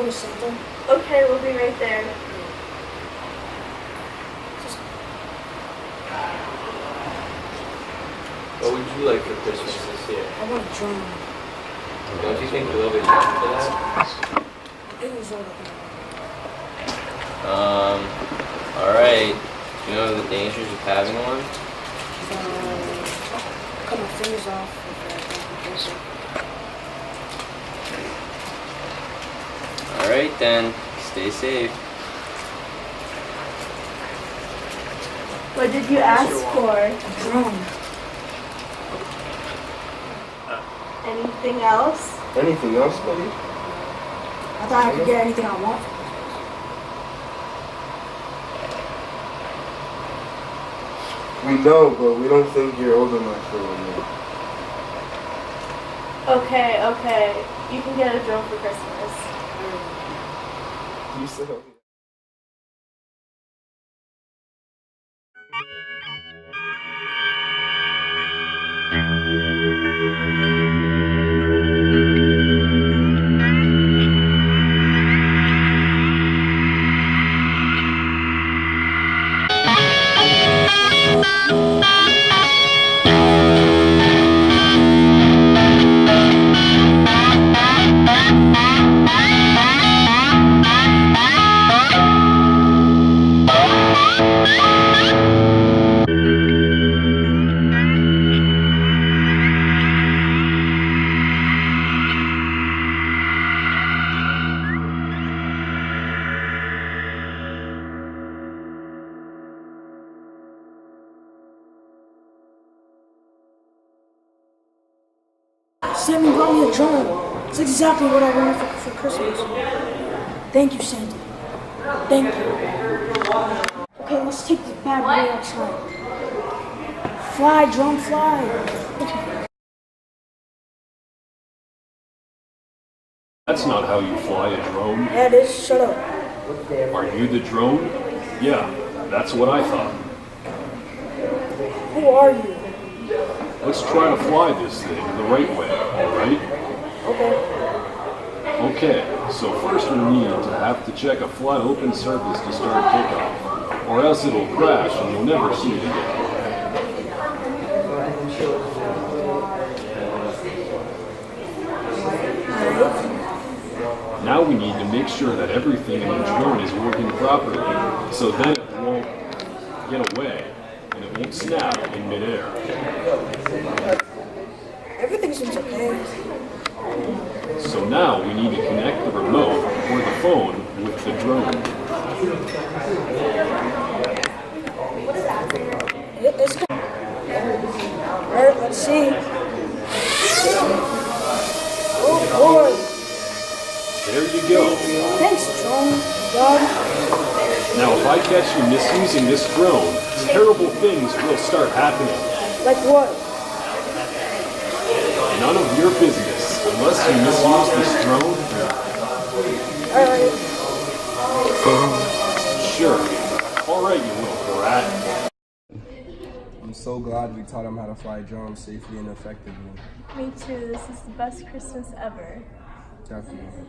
me, Santa. Okay, we'll be right there. What would you like for Christmas this year? I want a drum. Don't you think we'll be happy for that? It was all Alright. You know the dangers of having one? cut my fingers off with Alright then. Stay safe. What did you ask for? a drum. Anything else? Anything else, buddy? I thought I could get anything I want. We know, but we don't think you're old enough for one yet. Okay. You can get a drum for Christmas. You said. Sammy brought me a drum. It's exactly what I wanted for Christmas. Thank you, Santa. Thank you. Okay, let's take this bad boy outside. Fly, drum, fly. That's not how you fly a drone. Yeah, it is. Shut up. Are you the drone? Yeah, that's what I thought. Who are you? Let's try to fly this thing the right way, alright? Okay. Okay, so first we need to have to check a flat open surface to start takeoff, or else it'll crash and you'll never see it again. Now we need to make sure that everything in the drone is working properly, so then it won't get away and it won't snap in midair. Everything seems okay. So now we need to connect the remote or the phone with the drone. It's good. Alright, let's see. Oh boy. There you go. Thanks, drone. God. Now if I catch you misusing this drone, terrible things will start happening. Like what? None of your business, unless you misuse this drone. Alright. Sure. Alright, you little brat. I'm so glad we taught him how to fly drones safely and effectively. Me too. This is the best Christmas ever. Definitely.